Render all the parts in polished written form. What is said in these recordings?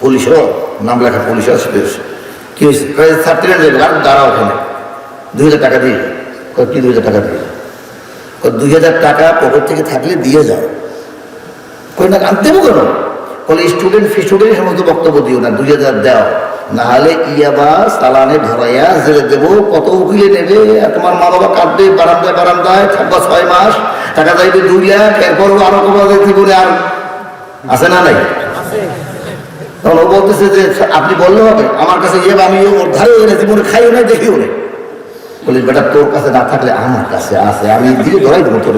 পুলিশও নাম লেখা পুলিশ আছে, কি হয়েছে? সার্টিফিকেট দেবে, আর দাঁড়াও ওখানে, 2000 টাকা দিয়ে। কি 2000 টাকা দিয়ে? 2000 টাকা পকেট থেকে থাকলে দিয়ে যাও। কই না আনতে দেবো কেন? বলে স্টুডেন্ট সমস্ত বক্তব্য দিও না, 2000 দাও, নাহলে ইয়াবা চালানে ধরাইয়া জেলে দেবো। কত উকিলে নেবে, আর তোমার মা বাবা কাটবে, বারান্দায় থাকবা 6 মাস, টাকা চাইবে 2 লাখ, এরপরও আরো জীবনে আর আছে না নাই? তখন ও বলতেছে যে আপনি বললে হবে, আমার কাছে ইয়াবা আমি ওর ধারে জীবনে খাইও নাই, দেখিও নাই। বলি বেটা তোর কাছে না থাকলে আমার কাছে আছে, আমি দিয়ে ধরাই দেবো তোর।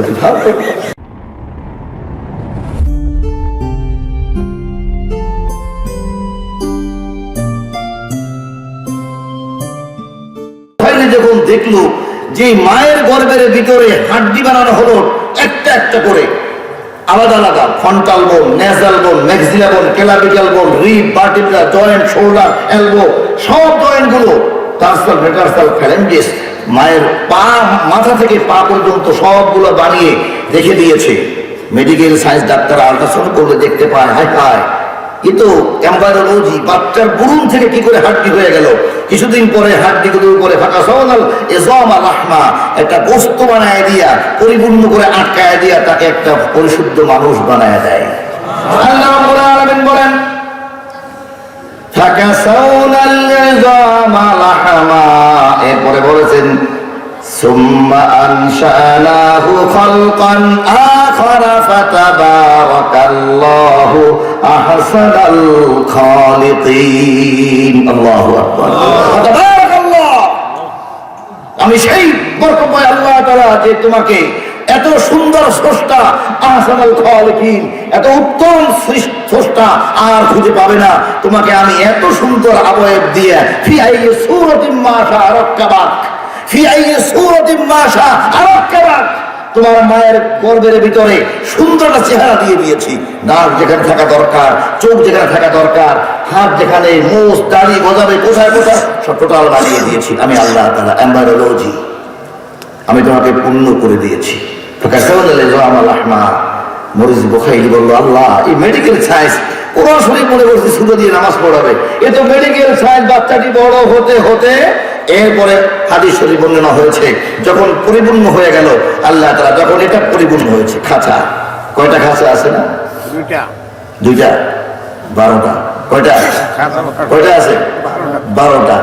যখন দেখলো যে মায়ের গর্ভের ভিতরে হাড্ডি বানানো হলো একটা একটা করে, আলাদা আলাদা, ফ্রন্টাল বোন, নেজাল বোন, ম্যাক্সিলা বোন, ক্লাভিকল বোন, rib, vertebra, joint, shoulder, elbow, সব জয়েন্ট গুলো, টার্সাল, মেটার্সাল, ফ্যালেঞ্জিস, মায়ের পা, মাথা থেকে পা পর্যন্ত সবগুলো বানিয়ে রেখে দিয়েছে। মেডিকেল সায়েন্স ডাক্তার আল্ট্রাসাউন্ড করলে দেখতে পায়, হায় হায় কিন্তু এমব্রায়োলজি, বাচ্চার বুরুন থেকে কি করে হাড্ডি হয়ে গেল। কিছুদিন পরে হাড্ডিগুলোর উপরে ফাঁকা সওয়াল এজামা রাহমা, একটা বস্তু বানায় দিয়া, পরিপূর্ণ করে আটকায় দিয়া তাকে একটা পরিশুদ্ধ মানুষ বানায় দেয়। আল্লাহ রাব্বুল আলামিন বলেন ফাকাসাউনাল ইজামা লাহমা, এরপরে বলেছেন সুম্মা আনশানাহু খালকান আখারা ফাতাবারাকাল্লাহু আহসানাল খালিকিন। আল্লাহু আকবার। তাবারাকাল্লাহ। আমি সেই বরকতময় আল্লাহ তাআলা যে তোমাকে এত সুন্দর স্রষ্টা, আহসানুল খালিকিন, এত উত্তম স্রষ্টা আর খুঁজে পাবে না। তোমাকে আমি এত সুন্দর অবয়ব দিয়ে ফি আইয়ি সূরাতিন মা শাআ রাক্কাবাক, ফি আইয়ি সূরাতিন মা শাআ রাক্কাবাক, তোমার মায়ের গর্ভের ভিতরে সুন্দরটা চেহারা দিয়ে দিয়েছি। নাক যেখানে থাকা দরকার, চোখ যেখানে থাকা দরকার, হাত যেখানে, মুখ, দাড়ি গজাবে কোথায় কোথায়, সব টোটাল বানিয়ে দিয়েছি আমি আল্লাহ তাআলা। এমব্রায়োলজি আমি তোমাকে পূর্ণ করে দিয়েছি। মরিস বুখারী বলল, আল্লাহ এই মেডিকেল সায়েন্স, কোরআন শরীফ মনে করছি সুতো দিয়ে নামাজ পড়াবে, এ তো মেডিকেল সায়েন্স। বাচ্চাটি বড় হতে হতে এরপরে হাদিস শরীফ বর্ণনা হয়েছে, যখন পরিপূর্ণ হয়ে গেল, আল্লাহ তাআলা যখন এটা পরিপূর্ণ হয়েছে, খাঁচা, কয়টা খাঁচা আছে না? দুইটা, 12টা। কয়টা আছে? 12টা।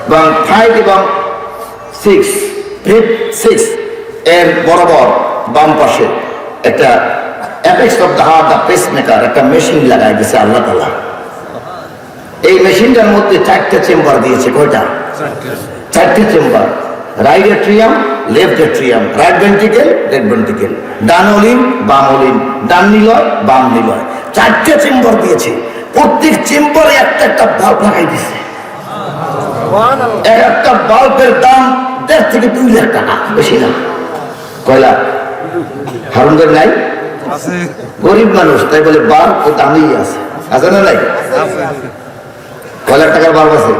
এবং 5 এবং 6, 6 এর বরাবর বাম পাশে একটা apex of the heart, the pacemaker, একটা মেশিন লাগাই দিয়েছে আল্লাহ তাআলা। এই মেশিনটার মধ্যে 4টে চেম্বার দিয়েছে। কয়টা? 4টে chamber. Right atrium, left atrium, right ventricle, left ventricle, ডান অলিন, বাম অলিন, ডান নিলয়, বাম নিলয়, 4টে চেম্বার দিয়েছে। প্রত্যেক চেম্বারে একটা একটা বাল্ব লাগাই দিয়েছে। একটা বাল্বের দাম 1.5 থেকে 2 লাখ টাকা, বেশি না। কয়লা হারুনগর নাই, গরিব মানুষ, তাই বলে বাল্ব ও দামই আছে, আছে না নাই? কয় লাখ টাকার বাল্ব আছে?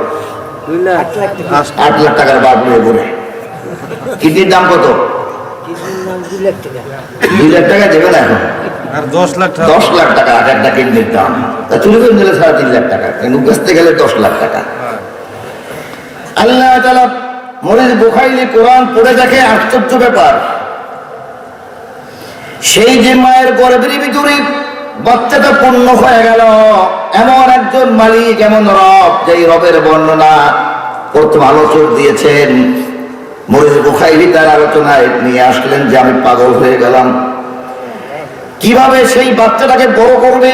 8 লাখ টাকার বাল্ব নিয়ে ঘুরে। কিডনির দাম কত? 2 লাখ টাকা দেবে না এখন, 10 লাখ টাকা একটা কিডনির দাম। তা চুরি করে নিলে 3.5 লাখ টাকা, কিন্তু বেচতে গেলে 10 লাখ টাকা। আল্লাহ তাআলা মরিস বুখারী কোরআন পড়ে দেখে আশ্চর্য ব্যাপার, সেই যে মায়ের গর্ভের ভিতরে বাচ্চাটা পূর্ণ হয়ে গেল, এমন একজন মালিক, এমন রব, যেই রবের বর্ণনা প্রথম আলোচক দিয়েছেন। মরিস বুখারী তার আলোচনায় নিয়ে আসলেন যে আমি পাগল হয়ে গেলাম, কিভাবে সেই বাচ্চাটাকে বড় করবে,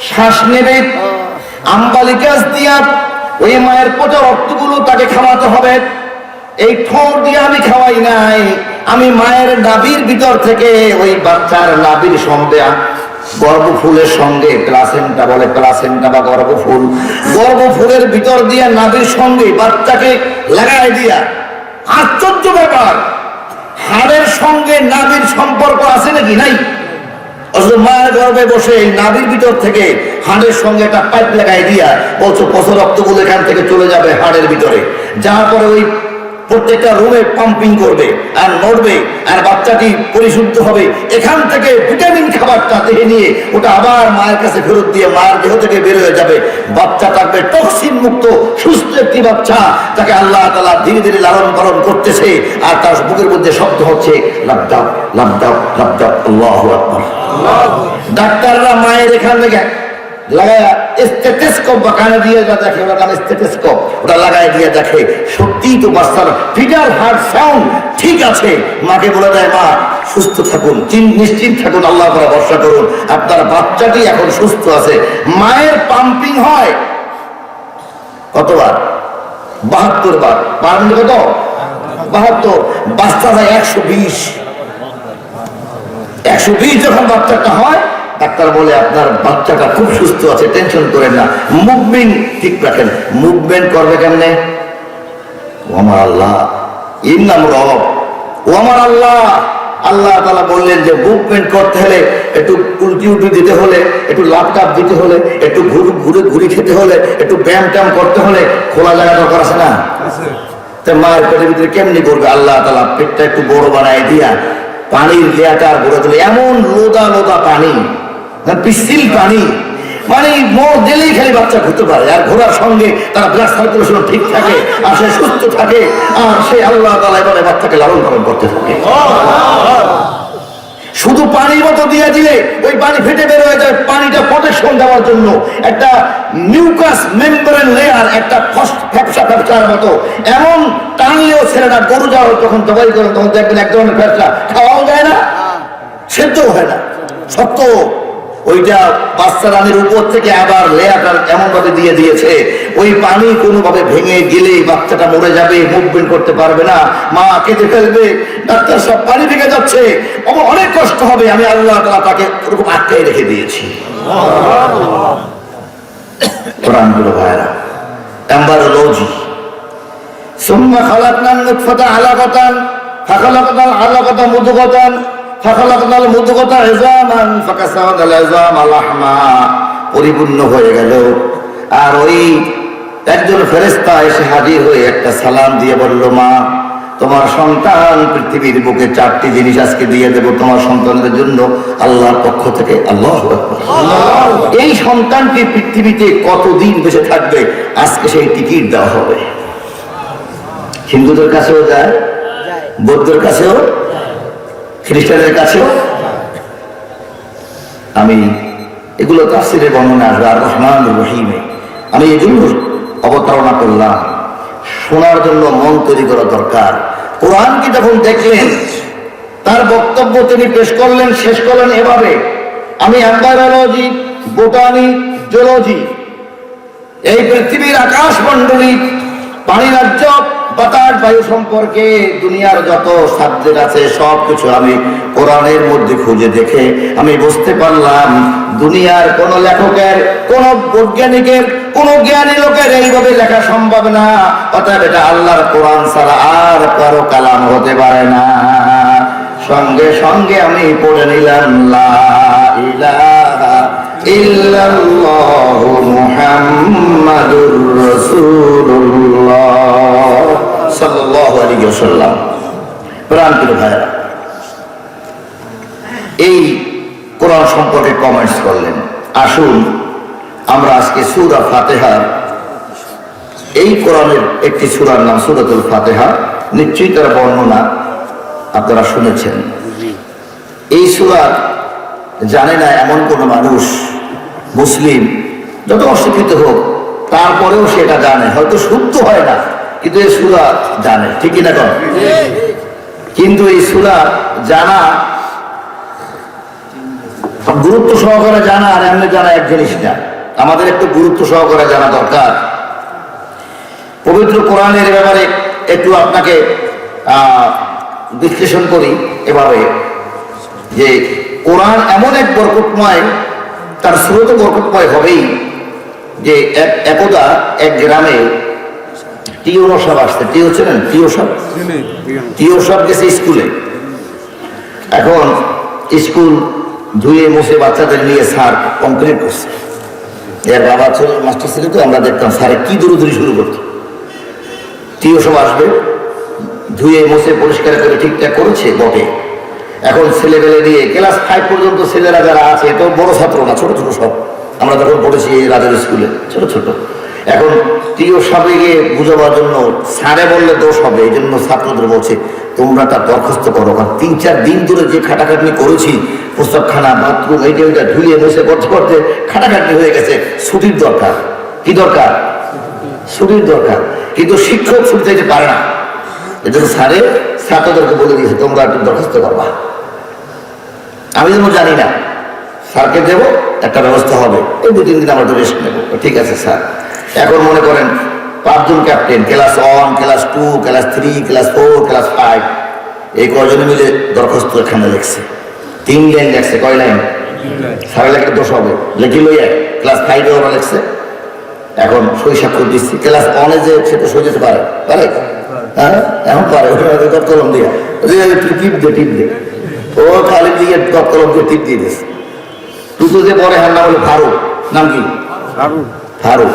শ্বাস নেবে, আম্বালিকাস দিয়া ওই মায়ের পচা রক্তগুলো তাকে খাওয়াতে হবে। এই ঠোঁট দিয়ে আমি খাওয়াই নাই, আমি মায়ের নাভির ভিতর থেকে ওই বাচ্চার নাভির সঙ্গে, গর্ভফুলের সঙ্গে, প্লাসেন্টা বলে, প্লাসেন্টা বা গর্ভফুল, গর্ভফুলের ভিতর দিয়ে নাভির সঙ্গে বাচ্চাকে লাগাই দিয়া, আশ্চর্য ব্যাপার, হাড়ের সঙ্গে নাভির সম্পর্ক আছে নাকি? নাই। মায়ের গর্ভে বসে নাভির ভিতর থেকে হাড়ের সঙ্গে একটা পাইপ লাগাই দিয়া বলছো পচা রক্তগুলো এখান থেকে চলে যাবে হাড়ের ভিতরে, যাওয়ার পরে ওই প্রত্যেকটা রুমে পাম্পিং করবে আর নড়বে আর বাচ্চাটি পরিশুদ্ধ হবে। এখান থেকে ভিটামিন খাবারটা দেহে নিয়ে ওটা আবার মায়ের কাছে ফেরত দিয়ে মায়ের দেহ থেকে বের হয়ে যাবে। বাচ্চা থাকবে টক্সিন মুক্ত সুস্থ একটি বাচ্চা, তাকে আল্লাহ তাআলা ধীরে ধীরে লালন পালন করতেছে আর তার বুকের মধ্যে শব্দ হচ্ছে লাবদাব লাবদাব লাবদাব আল্লাহু আকবার। ডাক্তাররা মায়ের এখান থেকে লাগায় স্টেথোস্কোপ বা কানে দিয়ে যা দেখে, ওটা নাম স্টেথোস্কোপ, ওটা লাগায় দিয়ে দেখে সত্যিই তো বাচ্চার ফিটার হার্ট সাউন্ড ঠিক আছে। মাকে বলে দেয় মা সুস্থ থাকুন, নিশ্চিন্ত থাকুন, আল্লাহ তাআলা ভরসা করুন, আপনার বাচ্চাটি এখন সুস্থ আছে। মায়ের পাম্পিং হয় কতবার? 72 বার। পাম্পিং কত? 72। বাচ্চা যায় 120 যখন বাচ্চাটা হয়, ডাক্তার বলে আপনার বাচ্চাটা খুব সুস্থ আছে, টেনশন করেন না, মুভমেন্ট ঠিক রাখেন। মুভমেন্ট করবে কেমনে? ও আমার আল্লাহ, এর নাম রব। ও আমার আল্লাহ, আল্লাহ তাআলা বললেন যে মুভমেন্ট করতে হলে, একটু উল্টি উল্টি দিতে হলে, একটু লাপটাপ দিতে হলে, একটু ঘুরে খেতে হলে, একটু ব্যায়াম ট্যাম করতে হলে খোলা জায়গা দরকার আছে না? মায়ের পেটের ভিতরে কেমনি করবে? আল্লাহ তাআলা পেটটা একটু বড় বানায় দিয়া পানির লেয়াটা গড়ে তোলে, এমন লোদা লোদা পানি, পিচ্ছিল পানি, মানে মোড় দিলেই খালি বাচ্চা ঘুরতে পারে। আর ঘোরার সঙ্গে তার ব্লাড সার্কুলেশন ঠিক থাকে আর সে সুস্থ থাকে আর সে আল্লাহ তাআলা এবারে বাচ্চাকে লালন পালন করতে থাকে। শুধু পানির মতো দিয়ে দিলে ওই পানি ফেটে বের হয়ে যায়। পানিটা প্রোটেকশন দেওয়ার জন্য একটা মিউকাস মেমব্রেন লেয়ার, একটা ফ্যাপসার মতো এমন টানলেও ছেলেটা, গরু যাওয়ার তখন জবাই করেন তখন দেখবেন এক ধরনের ফ্যাপসা, খাওয়াও যায় না, সেদ্ধও হয় না, শক্ত। ওইটা বাচ্চা রানীর উপর থেকে আবার লেয়ারটা এমন ভাবে দিয়ে দিয়েছে, ওই পানি কোনোভাবে ভেঙে গেলে বাচ্চাটা মরে যাবে, মুভমেন্ট করতে পারবে না, মা কেঁদে ফেলবে, ডাক্তার সব পানি ভেঙে যাচ্ছে, অনেক কষ্ট হবে। আমি আল্লাহ তাআলা তাকে ওরকম আটকাই রেখে দিয়েছি। কোরআনগুলো ভাইরা, এমব্রায়োলজি। সুম্মা খালাকনান নুতফাতা আলাকাতান ফাখালাকনাল আলাকাতা মুদগাতান ফাখালাকনাল মুদগাতা ইযামান ফাকাসাওনাল ইযামা লাহমা। পরিপূর্ণ হয়ে গেল। আর ওই একজন ফেরেশতা এসে হাজির হয়ে একটা সালাম দিয়ে বলল, মা তোমার সন্তান পৃথিবীর বুকে 4টি জিনিস আজকে দিয়ে দেব তোমার সন্তানদের জন্য আল্লাহর পক্ষ থেকে। আল্লাহু আকবার। এই সন্তানটি পৃথিবীতে কতদিন বেঁচে থাকবে আজকে সেই টিকিট দেওয়া হবে। হিন্দুদের কাছেও যায়, বৌদ্ধের কাছেও, খ্রিস্টানদের কাছেও। আমি এগুলো তাফসীরের বর্ণনা আসবে আর রহমানুর রহিমে। আমি এই জন্য অবতারণা করলাম, শোনার জন্য মন তৈরি করা দরকার। কোরআনকে যখন দেখলেন, তার বক্তব্য তিনি পেশ করলেন, শেষ করলেন এভাবে, আমি এমব্রায়োলজি, বোটানি, জুলজি, এই পৃথিবীর আকাশ মণ্ডলী, পানি রাজ্য, বাতাস, বায়ু সম্পর্কে দুনিয়ার যত সাবজেক্ট আছে সব কিছু আমি কোরআনের মধ্যে খুঁজে দেখে আমি বুঝতে পারলাম দুনিয়ার কোন লেখকের, কোন বৈজ্ঞানিকের, কোন জ্ঞানী লোকের এইভাবে লেখা সম্ভব না। অতএব এটা আল্লাহর কোরআন ছাড়া আর কারো কালাম হতে পারে না। সঙ্গে সঙ্গে আমি পড়ে নিলাম, লা ইলাহা ইল্লাল্লাহু মুহাম্মাদুর রাসূলুল্লাহ সাল্লাল্লাহু আলাইহি ওয়াসাল্লাম। প্রাণপ্রিয় ভাইরা, এই কোরআন সম্পর্কে কমেন্টস করলেন। আসুন আমরা আজকে সূরা ফাতিহার, এই কোরআনের একটি সূরার নাম সূরাতুল ফাতিহা, নিশ্চয়ই তার বর্ণনা আপনারা শুনেছেন। এই সূরা জানে না এমন কোন মানুষ, মুসলিম যত অশিক্ষিত হোক তারপরেও সেটা জানে, হয়তো শুদ্ধ হয় না কিন্তু এই সূরা জানে, ঠিক না? কিন্তু এই সূরা জানা, গুরুত্ব সহকারে জানা আর এমনি জানা এক জিনিস না। আমাদের একটু গুরুত্ব সহকারে জানা দরকার। পবিত্র কোরআনের ব্যাপারে একটু আপনাকে বিশ্লেষণ করি এভাবে, যে কোরআন এমন এক বরকতময়, তার স্রোত বরকতময় হবেই, যে একদা এক গ্রামে টিও সাহেব আসছে। টিও ছিলেন? টিও সাহেব গেছে স্কুলে। এখন স্কুল ধুয়ে মুছে বাচ্চাদের নিয়ে স্যার কমপ্লেন করছে। এর বাবা ছিল মাস্টার ছিল, তো আমরা দেখতাম স্যারে কি দৌড়দৌড়ি শুরু করতো। টিও সাহেব আসবে, ধুয়ে মুছে পরিষ্কার করে ঠিকঠাক করেছে বটে। এখন ছেলেবেলে দিয়ে ক্লাস 5 পর্যন্ত ছেলেরা যারা আছে, তো বড় ছাত্র না, ছোট ছোট সব। আমরা তখন পড়েছি এই রাজার স্কুলে, ছোট ছোট। এখন টিও সাহেবকে বুঝাবার জন্য স্যারে বললে দোষ হবে, এই জন্য ছাত্রদের বলছে তোমরা তার দরখাস্ত করো, কারণ 3-4 দিন ধরে যে খাটাখাটনি করেছি, প্রস্তাবখানা, বাথরুম, এইটা ওইটা ধুয়ে মুছে করতে করতে খাটাখাটনি হয়ে গেছে। ছুটির দরকার। কি দরকার? ছুটির দরকার। কিন্তু শিক্ষক ছুটি দিতে পারে না, এজন্য স্যারে ছাত্রদেরকে বলে দিয়েছে তোমরা একটু দরখাস্ত করবা। আমি যেন জানি না, স্যারকে দেবো, একটা ব্যবস্থা হবে, এই 2-3 দিন আমরা তো রেস্ট নেবো। ঠিক আছে স্যার। এখন মনে করেন 5 জন captain, class 1, class 2, class 3, class 4, class 5, এই কয়জনে মিলে দরখাস্ত এখানে লিখছে। 3 লাইন লেখছে। কয় লাইন? স্যারের লেখলে দোষ হবে, লেখি লইয়া ক্লাস 5-এ ওরা লিখছে। এখন সই স্বাক্ষর দিচ্ছি। ক্লাস 1-এ যে সে তো সই যেতে পারে, পারে? হ্যাঁ, এখন পারে। ওটা কলম দিয়ে টিপ দে ও খালি দিয়ে কলম দিয়ে টিপ দিয়ে দিয়েছে। টুতো যে পরে হার নাম হলো ফারুক। নাম কি? ফারুক।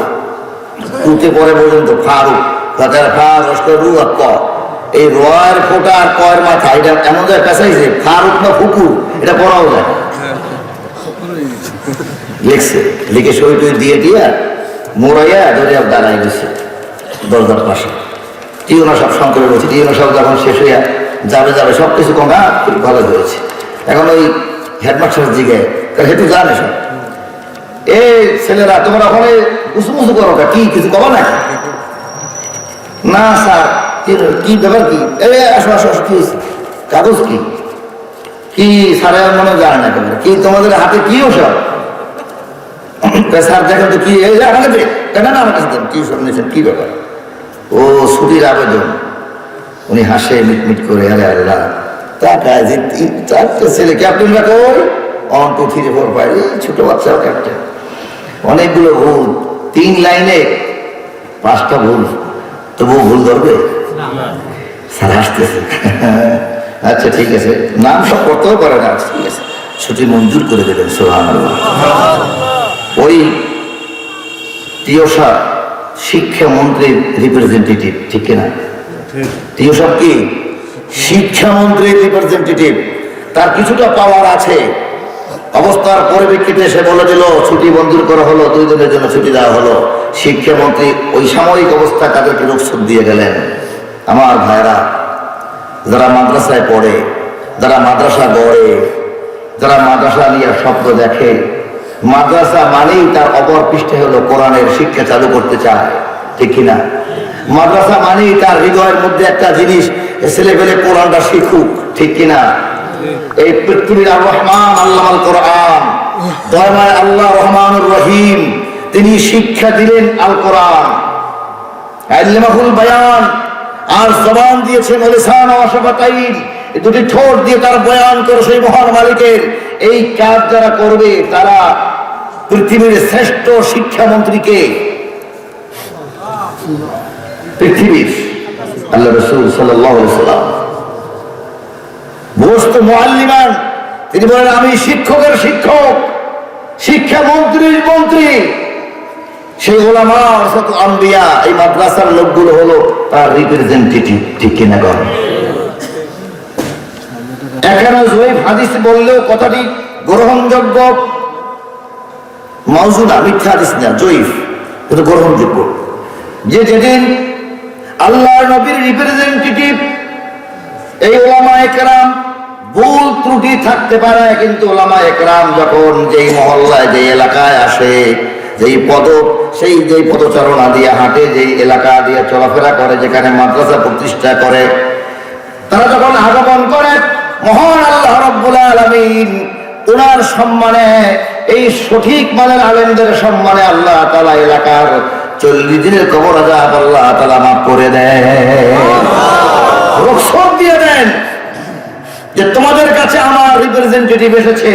টুতে পরে পর্যন্ত ফারুক, রু আর ক, এই রয়ের ফোটা আর কয়ের মাথা, এটা এমন জায়গায় পেঁচাইছে, ফারুক না ফুকুর, এটা পড়াও যায়। লিখছে, লিখে সই টই দিয়ে মোড়াইয়া দরিয়া দাঁড়াই গেছে দরজার পাশে। টিউনা সব শঙ্করে বলছে, টিউনা সব যখন শেষ হইয়া যাবে সব কিছু কমা খুব ভালো হয়েছে। এখন ওই হেডমাস্টার জিগে হেঁটু জানে সব, এই ছেলেরা তোমরা ওখানে উঁচু করো, কি কিছু কবা না? না স্যার। কি ব্যাপার? কি? আসো আসো আসো, কি কাগজ কি কি স্যারে মনে জানে না কেন, কি তোমাদের হাতে কি ওসব? স্যার দেখেন তো কি, আমাকে দে কেন, না আমার কাছে দেন, কি সব নিয়েছেন, কি ব্যাপার? ও ছুটির আবেদন। উনি হাসে মিটমিট করে, আরে আল্লাহ, টাকা যে 4টে ছেলে ক্যাপ্টেন রাখো, 1, 2, 3, 4, 5, ছোট বাচ্চাও ক্যাপ্টেন। অনেকগুলো ভুল, 3 লাইনে 5টা ভুল, তবুও ভুল ধরবে? স্যার হাসতেছে। আচ্ছা ঠিক আছে, নাম সব করতেও পারে না, ঠিক আছে, ছুটি মঞ্জুর করে দেবেন। সুবহানাল্লাহ। ওই টিও সাহেব শিক্ষামন্ত্রীর রিপ্রেজেন্টেটিভ, ঠিক কিনা? টিও সাহেব কি শিক্ষামন্ত্রীর রিপ্রেজেন্টেটিভ, তার কিছুটা পাওয়ার আছে। অবস্থার পরিপ্রেক্ষিতে সে বলে দিল ছুটি মঞ্জুর করা হলো, 2 দিনের জন্য ছুটি দেওয়া হলো। শিক্ষামন্ত্রী ওই সাময়িক অবস্থা তাদেরকে রুখসত দিয়ে গেলেন। আমার ভাইরা, যারা মাদ্রাসায় পড়ে, যারা মাদ্রাসা গড়ে, যারা মাদ্রাসা নিয়ে স্বপ্ন দেখে, মাদ্রাসা মানেই তার অপর পৃষ্ঠে হলো কোরআনের শিক্ষা চালু করতে চায়, ঠিক কিনা? মাদ্রাসা মানেই তার হৃদয়ের মধ্যে একটা জিনিস, ছেলেপেলে কোরআনটা শিখুক, ঠিক কিনা? এই পৃথিবীর আর রহমান আল্লাহ আল কোরআন, দয়াময় আল্লাহ রহমানুর রহিম, তিনি শিক্ষা দিলেন আল কোরআন, আল্লামাহুল বায়ান, আর জবান দিয়েছেন লিসান ওয়া শাফাতাইন, এই 2টি ঠোঁট দিয়ে তার বয়ান করে সেই মহান মালিকের। এই কাজ যারা করবে তারা পৃথিবীর শ্রেষ্ঠ শিক্ষামন্ত্রীকে, পৃথিবীর আল্লাহ রাসূল সাল্লাল্লাহু আলাইহি ওয়াসাল্লাম বস্ত মুআল্লিমান, তিনি বলেন আমি শিক্ষকের শিক্ষক, শিক্ষামন্ত্রীর মন্ত্রী। সেই ওলামা ওয়ারাসাতু আম্বিয়া, এই মাদ্রাসার লোকগুলো হলো তার রিপ্রেজেন্টেটিভ, ঠিক কিনা? এখানে জয়ীফ হাদিস বললেও কথাটি গ্রহণযোগ্য, মাউযু না, মিথ্যা হাদিস না, জয়ীফ, কিন্তু গ্রহণযোগ্য। যে যেদিন আল্লাহর নবীর রিপ্রেজেন্টেটিভ, এই ওলামায়ে কেরাম, ভুল ত্রুটি থাকতে পারে, কিন্তু ওলামায়ে কেরাম যখন যেই মহল্লায়, যেই এলাকায় আসে, যেই পদচারণা দিয়ে হাঁটে, যেই এলাকা দিয়ে চলাফেরা করে, যেখানে মাদ্রাসা প্রতিষ্ঠা করে, তারা যখন আগমন করে, মহান আল্লাহ রাব্বুল আলামিন ওনার সম্মানে, এই সঠিক মানের আলেমদের সম্মানে আল্লাহ তাআলা এলাকার 40 দিনের কবর আযাব আল্লাহ তাআলা মাফ করে দেন, রুখসত দিয়ে দেন যে তোমাদের কাছে আমার রিপ্রেজেন্টেটিভ এসেছে।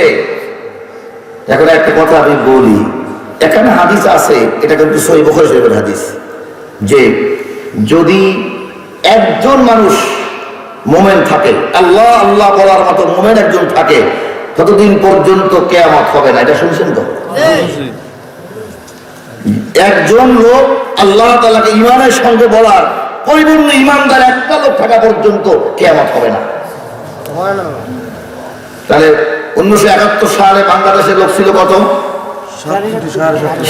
এখন একটা কথা আমি বলি, এখানে হাদিস আছে, এটা কিন্তু সহিহ বুখারী শরীফের হাদিস, যে যদি একজন মানুষ মুমিন থাকে, আল্লাহ আল্লাহ বলার মতো মুমিন একজন থাকে, ততদিন পর্যন্ত কিয়ামত হবে না। এটা শুনছেন তো? একজন লোক আল্লাহ তাআলাকে ঈমানের সঙ্গে বলার পরিপূর্ণ ইমানদার একটা লোক থাকা পর্যন্ত কিয়ামত হবে না। তাহলে 1971 সালে বাংলাদেশের লোক ছিল কত?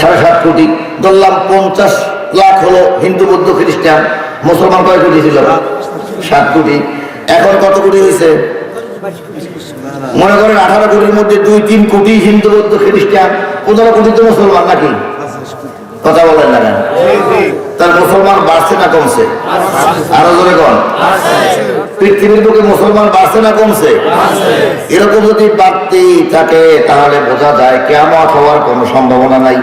7.5 কোটি। ধরলাম 50 লাখ হলো হিন্দু, বৌদ্ধ, খ্রিস্টান। মুসলমান কয় কোটি ছিল? 7 কোটি। এখন কত কোটি হয়েছে? মনে করেন 18 কোটির মধ্যে 2-3 কোটি হিন্দু, বৌদ্ধ, খ্রিস্টান, 15 কোটি তো মুসলমান নাকি? কথা বলেন না কেন? তার মুসলমান বাড়ছে না কমছে? আরো জোরে কোন? পৃথিবীর বুকে মুসলমান বাড়ছে না কমছে? এরকম যদি বাড়তেই থাকে তাহলে বোঝা যায় কিয়ামত হওয়ার কোনো সম্ভাবনা নাই।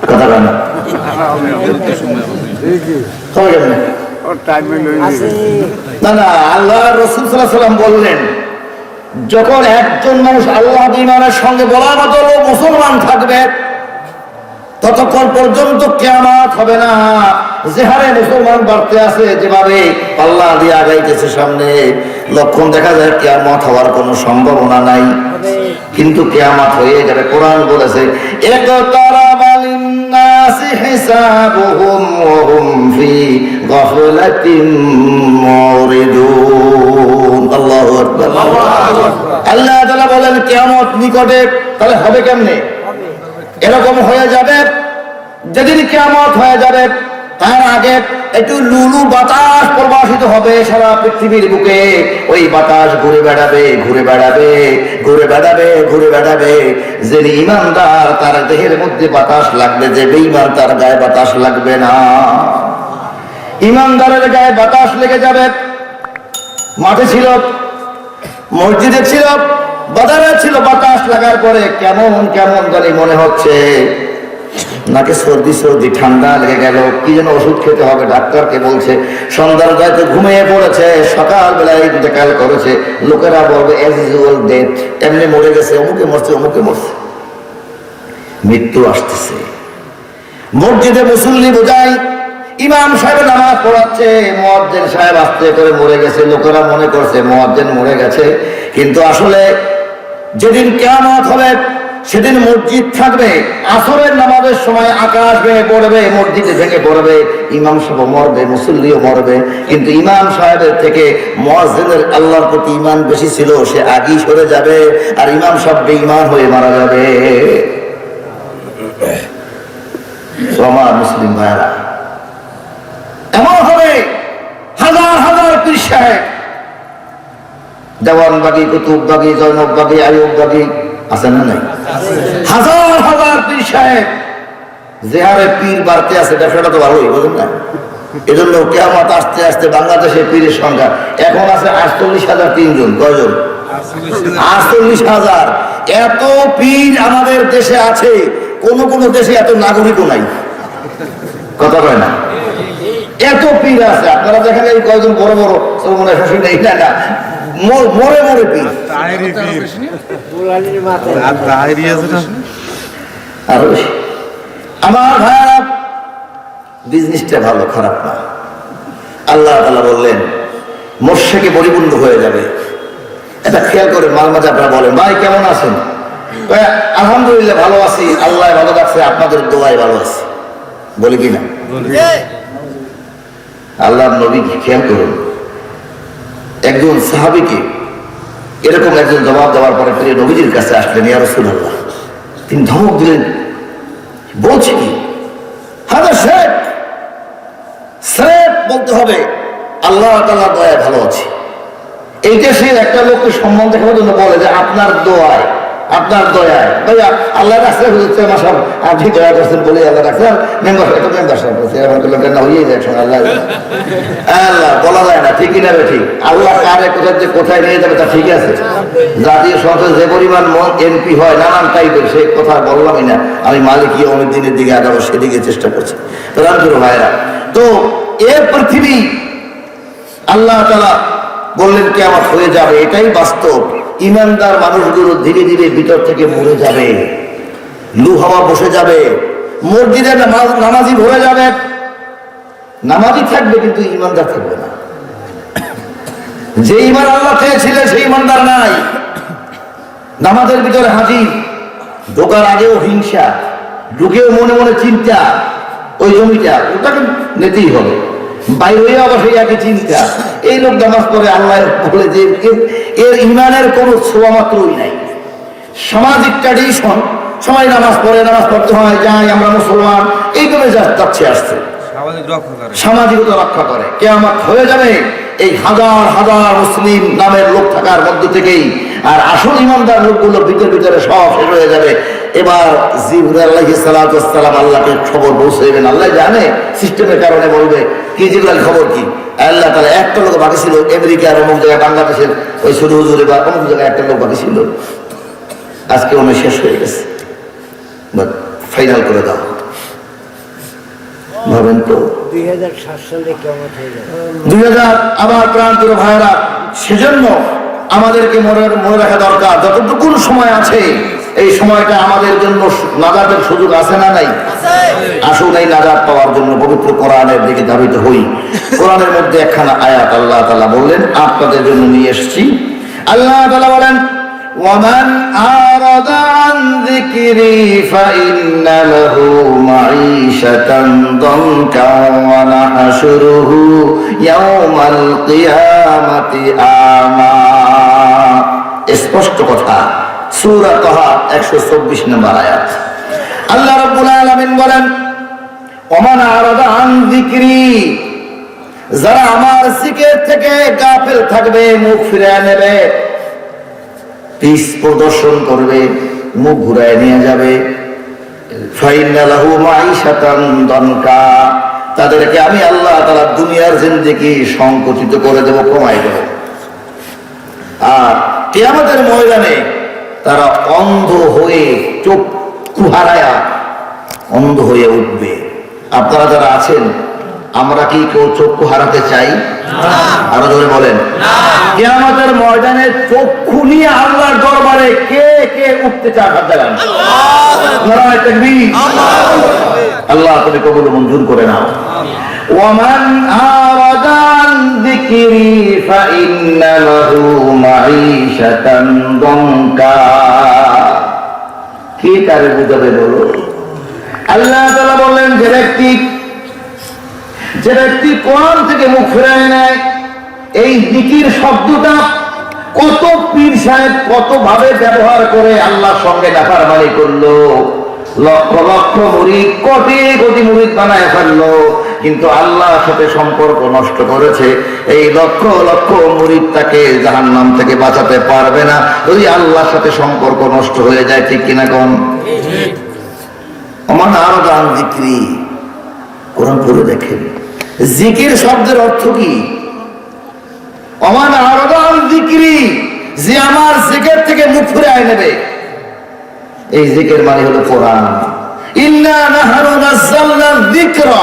কথা বলেন না? না না, আল্লাহ রাসূল সাল্লাল্লাহু আলাইহি ওয়াসাল্লাম বললেন, যখন একজন মানুষ আল্লাহ ঈমানের সঙ্গে বলার মতো মুসলমান থাকবে ততক্ষণ পর্যন্ত কিয়ামত হবে না। যে হারে মুসলমান বাড়তে আছে, যেভাবে আল্লাহ দিয়ে আগাইতেছে সামনে, লক্ষণ দেখা যায় কিয়ামত হওয়ার কোনো সম্ভাবনা নাই। কিন্তু কিয়ামত হয়ে যাবে। কোরআন বলেছে, ইকতারাবা লিন-নাসি হিসাবুহুম ওয়া হুম ফি গাফলাতিন মুরিদুন। আল্লাহু আকবার। আল্লাহ তাআলা বলেন কিয়ামত নিকটে। তাহলে হবে কেমনে? এরকম হয়ে যাবে, যেদিন কিয়ামত হয়ে যাবে তার আগে একটু লুলু বাতাস প্রবাহিত হবে সারা পৃথিবীর বুকে। ওই বাতাস ঘুরে বেড়াবে, ঘুরে বেড়াবে, ঘুরে বেড়াবে, ঘুরে বেড়াবে। যে ঈমানদার তার দেহের মধ্যে বাতাস লাগবে, যে বেঈমান তার গায়ে বাতাস লাগবে না। ঈমানদারের গায়ে বাতাস লেগে যাবে। মাঠে ছিল, মসজিদে ছিল, বাজারে ছিল, বাতাস লাগার পরে কেমন কেমন জানি মনে হচ্ছে, নাকি সর্দি সর্দি ঠান্ডা লেগে গেল, কি যেন ওষুধ খেতে হবে, ডাক্তারকে বলছে। সন্ধ্যার গায়ে ঘুমিয়ে পড়েছে, সকালবেলায় ইন্তেকাল করেছে। লোকেরা বলবে অ্যাজ ইউজুয়াল ডেথ, এমনি মরে গেছে, অমুকে মরছে, অমুকে মরছে। মৃত্যু আসতেছে। মসজিদে মুসল্লি বোঝাই, ইমাম সাহেব নামাজ পড়াচ্ছে, মুয়াজ্জিন সাহেব আস্তে করে মরে গেছে। লোকেরা মনে করছে মুয়াজ্জিন মরে গেছে, কিন্তু আসলে যেদিন কিয়ামত হবে সেদিন মসজিদ থাকবে। আসরের নামাজের সময় আকাশ ভেঙে পড়বে, মসজিদে ভেঙে পড়বে, ইমাম সাহেব মরবে, মুসল্লিও মরবে। কিন্তু ইমাম সাহেবের থেকে মুয়াজ্জিনের আল্লাহর প্রতি ঈমান বেশি ছিল, সে আগেই সরে যাবে, আর ইমাম সাহেব বেঈমান হয়ে মারা যাবে। আমার মুসলিম ভাইরা, এমন হবে হাজার হাজার পীর সাহেব, দেওয়ানবাগি, কুতুববাগি, জৈনববাগি, আইয়ুববাগি আছে না নাই? হাজার হাজার পীর সাহেব। যে হারে পীর বাড়তে আছে, ব্যবসাটা তো ভালোই, বুঝলেন না? এজন্য কিয়ামত আসতে আসতে বাংলাদেশের পীরের সংখ্যা এখন আছে 48,003 জন। কয়জন? 48,000। এত পীর আমাদের দেশে আছে, কোন কোন দেশে এত নাগরিকও নাই। কথা কয় না? এত পীর আছে। আপনারা দেখেন এই কয়জন বড় বড় মনে শাসন নেই না, মরে মরে পীর। আমার ভাইরা, বিজনেসটা ভালো, খারাপ না। আল্লাহ তাআলা বললেন মোর্শেকে পরিপূর্ণ হয়ে যাবে। এটা খেয়াল করে মাঝে মাঝে আপনারা বলেন, ভাই কেমন আছেন? আলহামদুলিল্লাহ ভালো আছি, আল্লাহ ভালো রাখছে, আপনাদের দোয়ায় ভালো আছি, বলি কিনা? আল্লাহ নবী খেয়াল করুন, একজন সাহাবীকে এরকম একজন জবাব দেওয়ার পরে প্রিয় নবীজির কাছে আসলেন, ইয়া রাসূলুল্লাহ। তিনি ধমক দিলেন, বলছি কি হাদা শেখ, স্রেফ বলতে হবে আল্লাহ তাআলার দয়ায় ভালো আছে। এইটা সে একটা লোককে সম্মান দেখানোর জন্য বলে যে আপনার দোয়ায়, আপনার দয়ায়। ভাইয়া আল্লাহ রাখছে হচ্ছে মাসাব, আপনি দয়া করছেন বলে আল্লাহ রাখছে। মেম্বার এটা মেম্বার সাহেব বলছে, এমন লোকের না হইয়ে যায় একসঙ্গে আল্লাহ। আল্লাহ বলা যায় না, ঠিকই না ঠিক। আল্লাহ কারে কোথায় যে কোথায় নিয়ে যাবে তা ঠিক আছে। জাতীয় সংসদ যে পরিমাণ এমপি হয় নানান টাইপের, সেই কথা বললামই না। আমি মালিকী অনেক দিনের দিকে আগাবো, সেদিকে চেষ্টা করছি। রামপুর ভাইরা, তো এ পৃথিবী আল্লাহ তাআলা বললেন কিয়ামত হয়ে যাবে, এটাই বাস্তব। ইমানদার মানুষগুলো ধীরে ধীরে ভিতর থেকে মরে যাবে, লু হাওয়া বসে যাবে, মসজিদে নামাজি ভরে যাবে। নামাজি থাকবে কিন্তু ইমানদার থাকবে না। যে ইমান আল্লাহ চেয়েছিলেন সেই ইমানদার নাই। নামাজের ভিতরে হাজির, ঢোকার আগেও হিংসা, ঢুকেও মনে মনে চিন্তা, ওই জমিটা ওটাকে নিতেই হবে। বাইরে হয়ে আবার সেই একই চিন্তা, এই লোক নামাজ পড়ে, আল্লাহ বলে যে এর ইমানের কোনো ছোঁয়া মাত্রই নাই। সামাজিক ট্র্যাডিশন, সবাই নামাজ পড়ে, নামাজ পড়তে হয়, যাই আমরা মুসলমান, এইভাবে যাচ্ছে আসছে, সামাজিকতা রক্ষা করে। কিয়ামত হয়ে যাবে এই হাজার হাজার মুসলিম নামের লোক থাকার মধ্য থেকেই, আর আসল ইমানদার লোকগুলো ভিতরে সব শেষ হয়ে যাবে। এবার জিবরাইল আলাইহিস সালাতু ওয়াস সালাম আল্লাহকে খবর পৌঁছাবেন, আল্লাহ জানে সিস্টেমের কারণে বলবে কি জিবরাইল খবর কি, আল্লাহ তাআলা একটা লোক বাকি ছিল আমেরিকার অমুক জায়গায়, বাংলাদেশের ওই ছোট হুজুরে বা অমুক জায়গায় একটা লোক বাকি ছিল, আজকে উনি শেষ হয়ে গেছে, ফাইনাল করে দাও। ভাবেন তো 2007 সালে কিয়ামত হয়ে যাবে, 2000 আবার প্রান্তীয় ভাইরা, সেজন্য আমাদেরকে মনে রাখা দরকার যতটুকু সময় আছে এই সময়টা আমাদের জন্য নাজাতের সুযোগ আছে না নাই? আসুন এই নাজাত পাওয়ার জন্য পবিত্র কোরআনের দিকে ধাবিত হই। কোরআনের মধ্যে একখানা আয়াত আল্লাহ তাআলা বললেন, আপনাদের জন্য নিয়ে এসেছি। আল্লাহ তাআলা বলেন, وَمَنْ أَعْرَضَ عَنْ ذِكْرِي فَإِنَّ لَهُ مَعِيشَةً ضَنكًا وَنَحْشُرُهُ يَوْمَ الْقِيَامَةِ أَعْمَى। স্পষ্ট কথা, সূরা তাহা 124 নম্বর আয়াত। আল্লাহ রাব্বুল আলামিন বলেন, ওমান আরাদা আন যিকরি, যারা আমার জিকির থেকে গাফিল থাকবে, মুখ ফিরিয়ে নেবে, পিছ প্রদর্শন করবে, মুখ ঘুরায় নিয়ে যাবে, ফাইন্না লাহু মাঈশাতান দানকা, তাদেরকে আমি আল্লাহ তাআলা দুনিয়ার জিন্দেগি সংকুচিত করে দেব, কমাই দেব। আর কিয়ামতের ময়দানে তারা অন্ধ হয়ে, চক্ষু হারায়া অন্ধ হয়ে উঠবে। আপনারা যারা আছেন, আমরা কি কেউ চক্ষু হারাতে চাই? আরো জোরে বলেন। কিয়ামতের ময়দানে চক্ষু নিয়ে আল্লাহর দরবারে কে কে উঠতে চায়? হাত দেখান। নারায়ে তাকবীর। আল্লাহ তুমি কবুল মঞ্জুর করে নাও। ওয়ামান আরাদা আন যিকরি ফাইন্না লাহু মাঈশাতান দানকা। কে কারে বুঝাবে বলো? আল্লাহ তাআলা বললেন, যে ব্যক্তি কোরআন থেকে মুখ ফিরায় নেয়, এই জিকির শব্দটা কত পীর সাহেব কত ভাবে ব্যবহার করে আল্লাহর সঙ্গে নাফরমানি করলো, লক্ষ লক্ষ মুরিদ, কোটি কোটি মুরিদ বানায় ফেললো, কিন্তু আল্লাহর সাথে সম্পর্ক নষ্ট করেছে। এই লক্ষ লক্ষ মুরিদ তাকে জাহান্নাম থেকে বাঁচাতে পারবে না যদি আল্লাহর সাথে সম্পর্ক নষ্ট হয়ে যায়। ঠিক কিনা কোন? ওমান আরাদা আন যিকরি, কোরআন পড়ে দেখেন জিকির শব্দের অর্থ কি। ওমান আরাদা আন যিকরি, যে আমার জিকির থেকে মুখ ফিরিয়ে নেবে। এই জিকির মানে হলো কোরআন। ইন্না নাহনু নাযালনা যিকরা।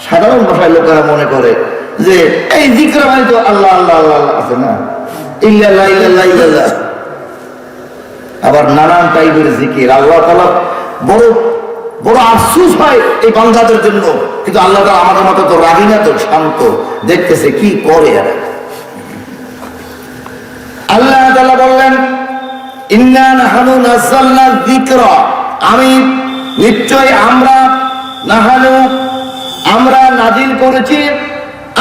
সাধারণ ভাষায় লোকেরা মনে করে যে এই যিকর মানে তো আল্লাহ আল্লাহ আল্লাহ আছে না, ইল্লাল্লাহ ইল্লাল্লাহ ইল্লাল্লাহ, আবার নানান টাইপের জিকির। আল্লাহ তাআলা বড় বড় আফসোস হয় এই বান্দাদের জন্য, কিন্তু আল্লাহ তাআলা আমাদের মতো তো রাগী না, তো শান্ত, দেখতেছে কি করে। আর আল্লাহ তাআলা বললেন, ইন্না নাহনু নাযালনা যিকরা, আমি নিশ্চয় আমরা নাজিল করেছি